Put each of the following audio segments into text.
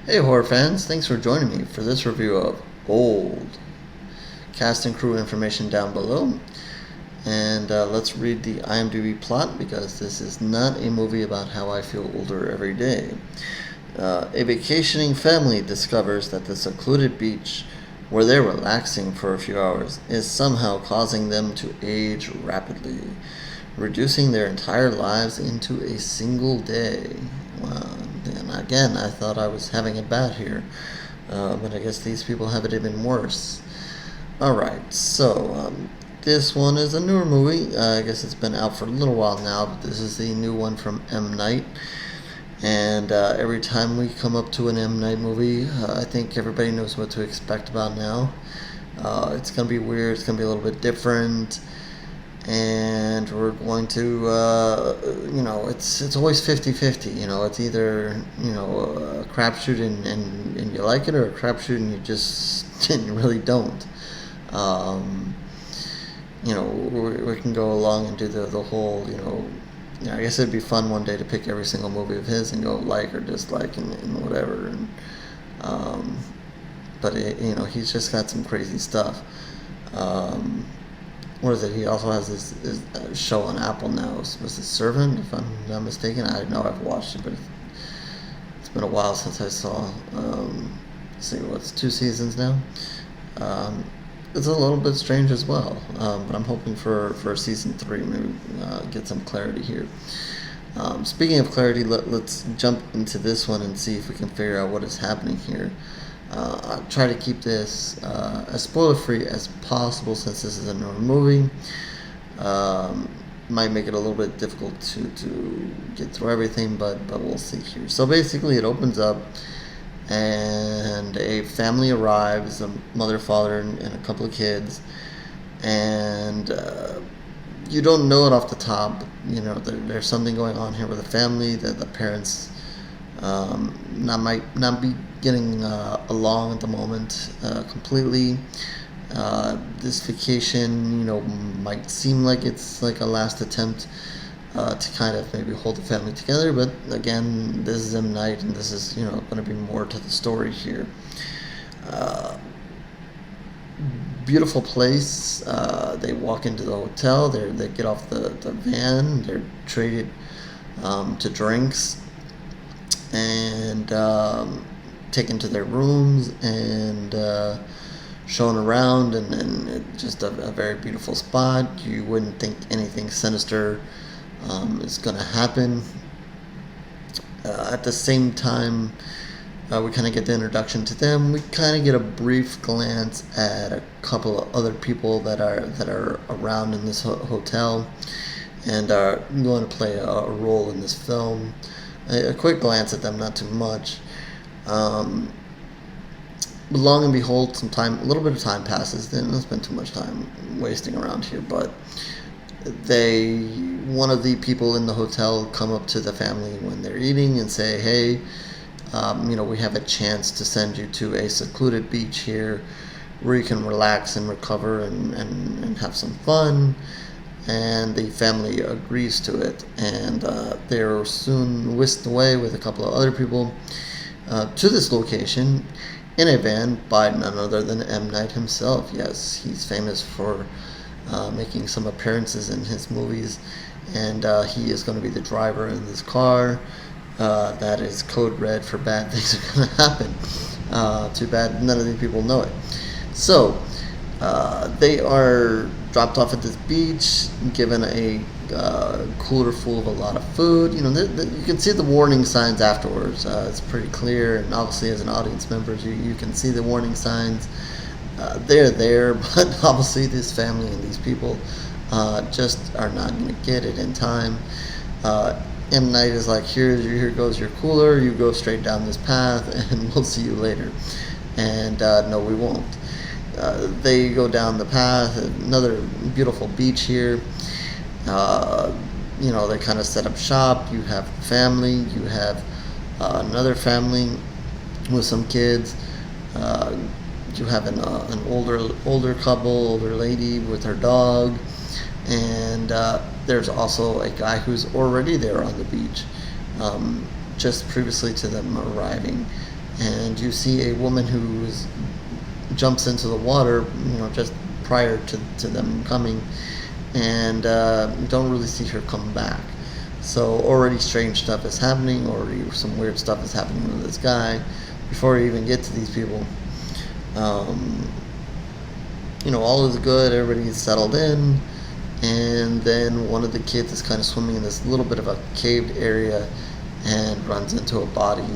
Hey horror fans, thanks for joining me for this review of Old. Cast and crew information down below. And let's read the IMDb plot because this is not a movie about how I feel older every day. A vacationing family discovers that the secluded beach where they're relaxing for a few hours is somehow causing them to age rapidly, reducing their entire lives into a single day. Wow. And again, I thought I was having it bad here, but I guess these people have it even worse. Alright, so this one is a newer movie. I guess it's been out for a little while now, but this is the new one from M. Night. And every time we come up to an M. Night movie, I think everybody knows what to expect about now. It's going to be weird, it's going to be a little bit different. And we're going to, it's always 50-50, it's either, a crapshoot and you like it, or a crapshoot and you just you really don't. We can go along and do the whole, I guess it'd be fun one day to pick every single movie of his and go like or dislike and whatever. But he's just got some crazy stuff. What is it? He also has this show on Apple now. Was it Servant, if I'm not mistaken? I know I've watched it, but it's been a while since I saw. Let's see, what's 2 seasons now? It's a little bit strange as well, but I'm hoping for season 3, maybe get some clarity here. Speaking of clarity, let's jump into this one and see if we can figure out what is happening here. I'll try to keep this as spoiler-free as possible since this is a newer movie. Might make it a little bit difficult to get through everything, but we'll see here. So basically it opens up and a family arrives, a mother, father, and a couple of kids. And you don't know it off the top, but there's something going on here with the family, that the parents might not be getting along at the moment completely. This vacation, might seem like it's like a last attempt to kind of maybe hold the family together, but again, this is M. Night, and this is going to be more to the story here. Beautiful place. They walk into the hotel. They get off the van. They're treated to drinks and taken to their rooms and shown around, and just a very beautiful spot. You wouldn't think anything sinister is going to happen. At the same time, we kind of get the introduction to them. We kind of get a brief glance at a couple of other people that are around in this hotel and are going to play a role in this film. A quick glance at them, not too much. But long and behold, a little bit of time passes. They don't spend too much time wasting around here, but one of the people in the hotel come up to the family when they're eating and say, hey, we have a chance to send you to a secluded beach here where you can relax and recover and have some fun. And the family agrees to it, and they're soon whisked away with a couple of other people to this location in a van by none other than M. Night himself. Yes, he's famous for making some appearances in his movies, and he is going to be the driver in this car. That is code red for bad things are going to happen. Too bad none of these people know it. So they are dropped off at this beach, given a cooler full of a lot of food. You can see the warning signs afterwards. It's pretty clear, and obviously as an audience member, you can see the warning signs. They're there, but obviously this family and these people just are not going to get it in time. M. Night is like, here goes your cooler, you go straight down this path, and we'll see you later. And no, we won't. They go down the path, another beautiful beach here. They kind of set up shop. You have family, you have another family with some kids. You have an older couple, older lady with her dog, and there's also a guy who's already there on the beach, just previously to them arriving. and you see a woman who jumps into the water, just prior to them coming, and you don't really see her come back. So already strange stuff is happening, already some weird stuff is happening with this guy before you even get to these people. All is good, everybody's settled in, and then one of the kids is kind of swimming in this little bit of a caved area and runs into a body,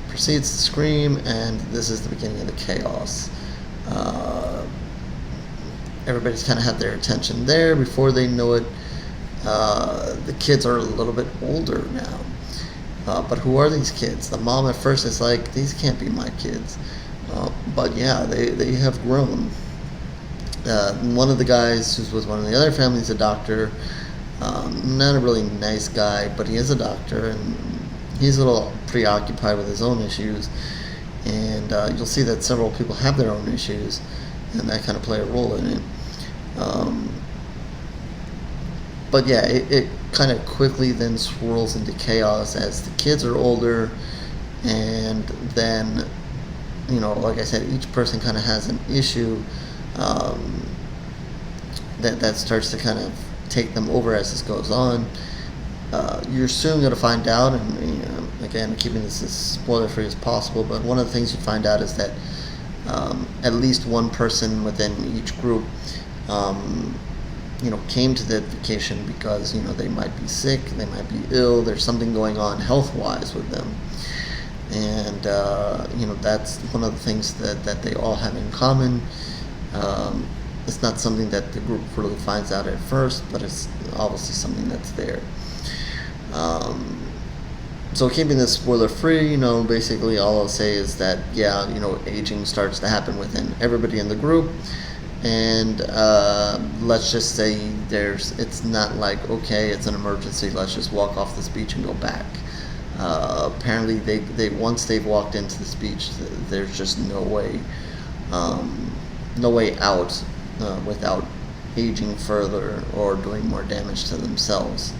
proceeds to scream, and this is the beginning of the chaos. Everybody's kind of had their attention there. Before they know it, the kids are a little bit older now. But who are these kids? The mom at first is like, these can't be my kids. But yeah, they have grown. One of the guys who's with one of the other families, a doctor, not a really nice guy, but he is a doctor, and he's a little preoccupied with his own issues. And you'll see that several people have their own issues, and that kind of play a role in it. But yeah, it kind of quickly then swirls into chaos as the kids are older, and then, like I said, each person kind of has an issue that starts to kind of take them over as this goes on. You're soon going to find out, and again, keeping this as spoiler-free as possible, but one of the things you find out is that at least one person within each group came to the vacation because, they might be sick, they might be ill, there's something going on health-wise with them. And, that's one of the things that they all have in common. It's not something that the group really finds out at first, but it's obviously something that's there. So keeping this spoiler-free, basically all I'll say is that, aging starts to happen within everybody in the group. And let's just say it's not like, okay, it's an emergency, let's just walk off this beach and go back. Apparently they once they've walked into this beach, there's just no way out without aging further or doing more damage to themselves.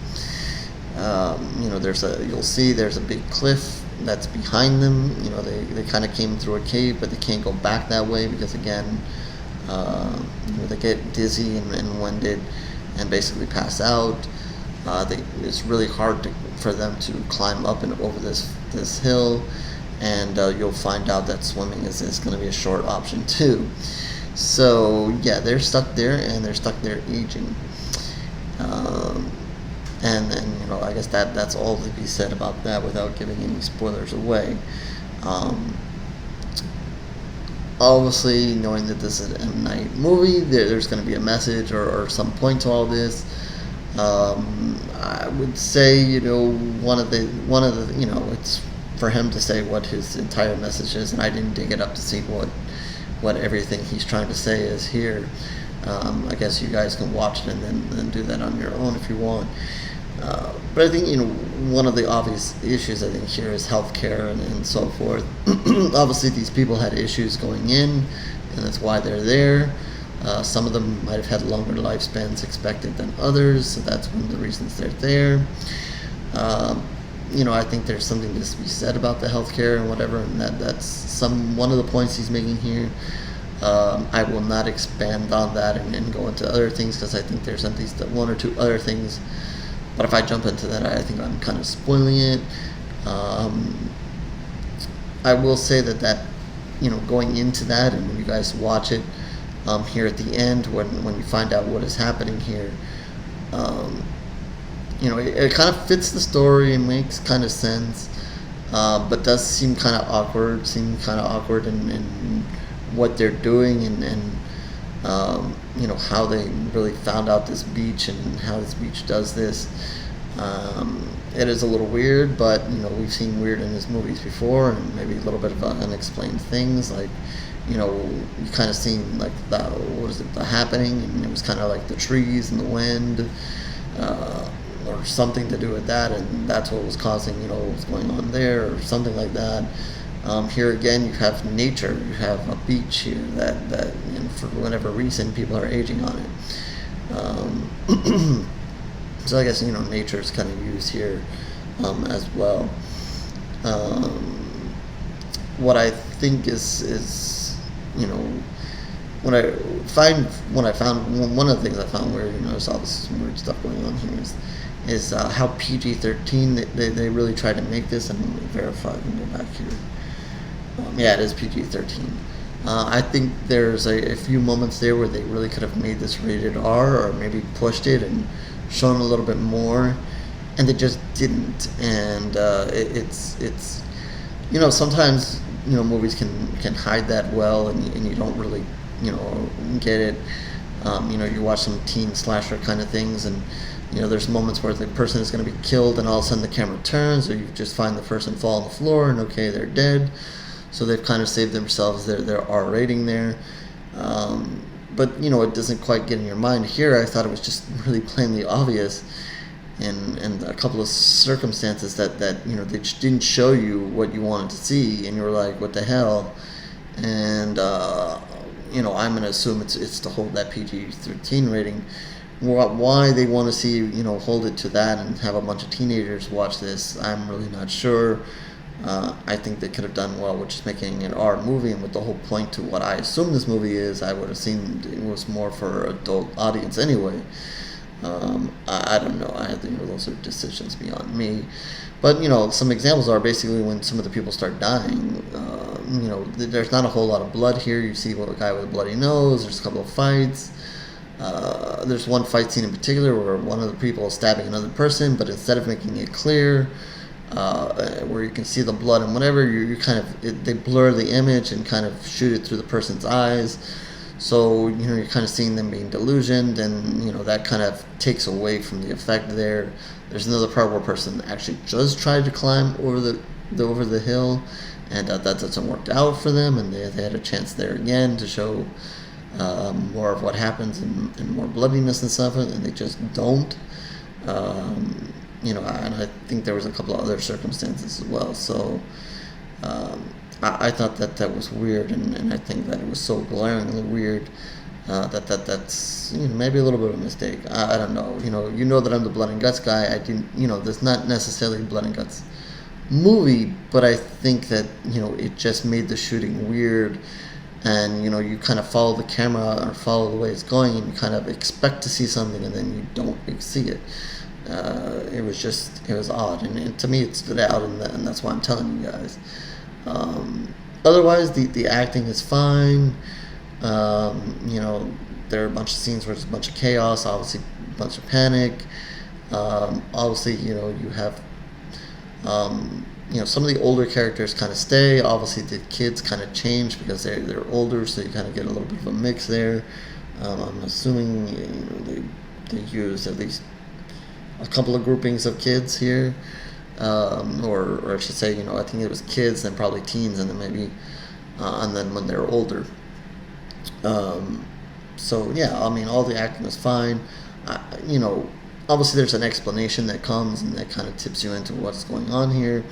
You'll see there's a big cliff that's behind them. They kind of came through a cave, but they can't go back that way because, again, they get dizzy and winded and basically pass out. It's really hard for them to climb up and over this hill, and you'll find out that swimming is going to be a short option too. So yeah, they're stuck there, and they're stuck there aging. And then, I guess that's all to be said about that without giving any spoilers away. Obviously, knowing that this is an M. Night movie, there's going to be a message or some point to all this. I would say, one of the, it's for him to say what his entire message is, and I didn't dig it up to see what everything he's trying to say is here. I guess you guys can watch it and then do that on your own if you want. But I think, one of the obvious issues I think here is healthcare and so forth. Obviously, these people had issues going in, and that's why they're there. Some of them might have had longer lifespans expected than others, so that's one of the reasons they're there. I think there's something to be said about the healthcare and whatever, and that's one of the points he's making here. I will not expand on that and go into other things because I think there's at least one or two other things. But if I jump into that, I think I'm kind of spoiling it. I will say that going into that, and when you guys watch it here at the end, when you find out what is happening here, it kind of fits the story and makes kind of sense, but does seem kind of awkward. In what they're doing and how they really found out this beach and how this beach does this. It is a little weird, but we've seen weird in his movies before, and maybe a little bit of unexplained things, like you kind of seen like the happening, and it was kind of like the trees and the wind, or something to do with that, and that's what was causing what was going on there, or something like that. Here again, you have nature. You have a beach here that for whatever reason, people are aging on it. So I guess nature is kind of used here as well. what I think is you know when I found one of the things I found weird, there's all this weird stuff going on here, is how PG-13 they really try to make this, and verify and go back here. Yeah, it is PG-13. I think there's a few moments there where they really could have made this rated R, or maybe pushed it and shown a little bit more, and they just didn't. And it's sometimes movies can hide that well, and you don't really get it. You watch some teen slasher kind of things, and there's moments where the person is going to be killed, and all of a sudden the camera turns, or you just find the person fall on the floor, and okay, they're dead. So they've kind of saved themselves their R rating there. But it doesn't quite get in your mind. Here I thought it was just really plainly obvious, and a couple of circumstances that they just didn't show you what you wanted to see, and you were like, what the hell? And I'm going to assume it's to hold that PG-13 rating. Why they want to see hold it to that and have a bunch of teenagers watch this, I'm really not sure. I think they could have done well with just making an R movie, and with the whole point to what I assume this movie is, I would have seen it was more for adult audience anyway. I don't know. I think those are decisions beyond me. But some examples are basically when some of the people start dying. There's not a whole lot of blood here. You see a guy with a bloody nose. There's a couple of fights. There's one fight scene in particular where one of the people is stabbing another person, but instead of making it clear, where you can see the blood and whatever, you kind of they blur the image and kind of shoot it through the person's eyes. So you're kind of seeing them being delusioned, and that kind of takes away from the effect there. There's another part where a person actually does try to climb over the hill, and that doesn't work out for them, and they had a chance there again to show more of what happens and more bloodiness and stuff, and they just don't. And I think there was a couple of other circumstances as well. So I thought that was weird, and I think that it was so glaringly weird that's maybe a little bit of a mistake. I don't know. That I'm the blood and guts guy. I didn't. There's not necessarily a blood and guts movie, but I think that it just made the shooting weird, and you kind of follow the camera or follow the way it's going, and you kind of expect to see something, and then you don't see it. It was odd, and to me it stood out, and that's why I'm telling you guys. Otherwise, the acting is fine. There are a bunch of scenes where there's a bunch of chaos, obviously a bunch of panic. Obviously, you have some of the older characters kind of stay. Obviously, the kids kind of change because they're older, so you kind of get a little bit of a mix there. I'm assuming they use at least a couple of groupings of kids here, or I should say, I think it was kids, then probably teens, and then maybe, and then when they're older. So yeah, all the acting was fine. Obviously there's an explanation that comes and that kind of tips you into what's going on here.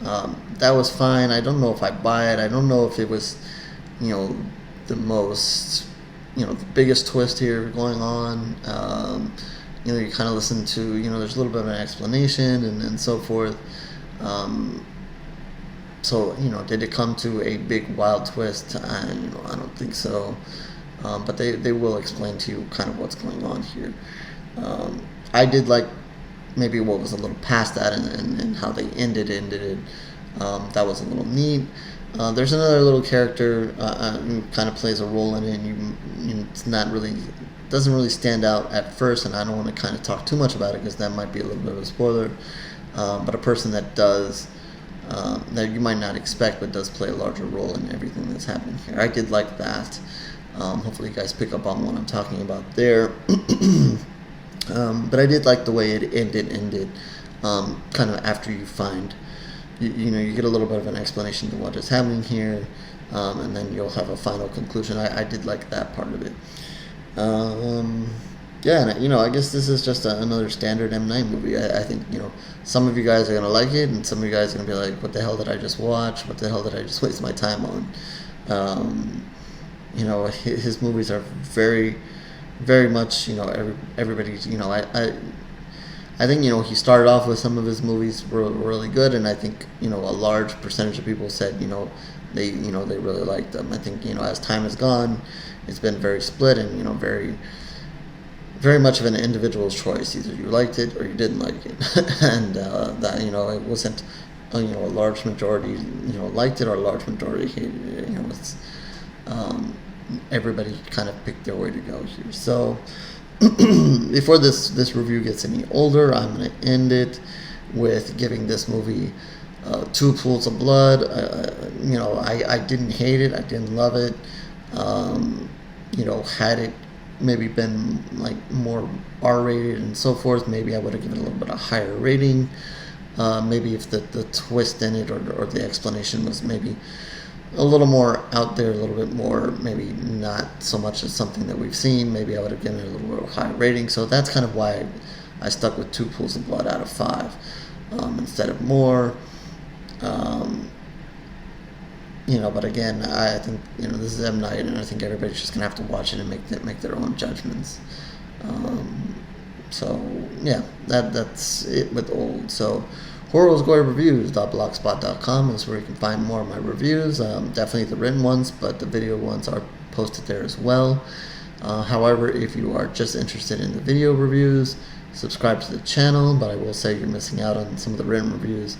That was fine. I don't know if I buy it. I don't know if it was, the most, the biggest twist here going on. You kind of listen to, there's a little bit of an explanation and so forth. So, did it come to a big wild twist? I don't think so. But they will explain to you kind of what's going on here. I did like maybe what was a little past that and how they ended it. That was a little neat. There's another little character who kind of plays a role in it, and it's not really, doesn't really stand out at first, and I don't want to kind of talk too much about it because that might be a little bit of a spoiler. But a person that does, that you might not expect, but does play a larger role in everything that's happening here. I did like that. Hopefully you guys pick up on what I'm talking about there. But I did like the way it ended, kind of after you find, you get a little bit of an explanation to what is happening here, and then you'll have a final conclusion. I did like that part of it. Yeah, and I guess this is just another standard M. Night movie. I think, some of you guys are going to like it, and some of you guys are going to be like, what the hell did I just watch? What the hell did I just waste my time on? His movies are very, very much, everybody's, I think, he started off with some of his movies were really good, and I think, a large percentage of people said, they really liked them. I think as time has gone, it's been very split and very much of an individual's choice. Either you liked it or you didn't like it, and that it wasn't a large majority liked it or a large majority hated it. It's everybody kind of picked their way to go here. So before this review gets any older, I'm going to end it with giving this movie 2 pools of blood. I didn't hate it. I didn't love it. Had it maybe been like more R-rated and so forth, maybe I would have given it a little bit of higher rating. Maybe if the twist in it or the explanation was maybe a little more out there, a little bit more, maybe not so much as something that we've seen, maybe I would have given it a little bit of higher rating. So that's kind of why I stuck with 2 pools of blood out of 5 instead of more. But again, I think this is M. Night, and I think everybody's just gonna have to watch it and make their own judgments. So yeah, that's it with Old. So horrorgoyreviews.blogspot.com is where you can find more of my reviews. Definitely the written ones, but the video ones are posted there as well. However, if you are just interested in the video reviews, subscribe to the channel. But I will say you're missing out on some of the written reviews.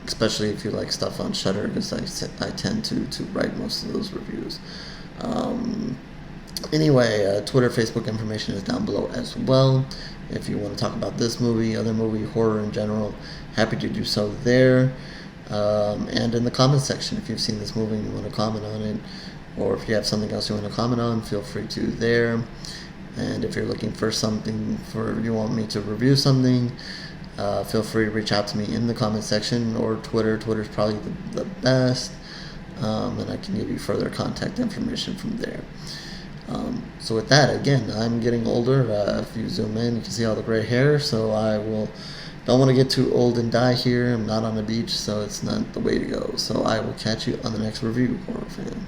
Especially if you like stuff on Shudder, because I tend to write most of those reviews. Anyway, Twitter, Facebook information is down below as well. If you want to talk about this movie, other movie, horror in general, happy to do so there. And in the comments section, if you've seen this movie and you want to comment on it, or if you have something else you want to comment on, feel free to there. And if you're looking for something, you want me to review something, feel free to reach out to me in the comment section or Twitter. Twitter's probably the best, and I can give you further contact information from there. So with that, again, I'm getting older. If you zoom in, you can see all the gray hair. So don't want to get too old and die here. I'm not on the beach, so it's not the way to go. So I will catch you on the next review, horror fans.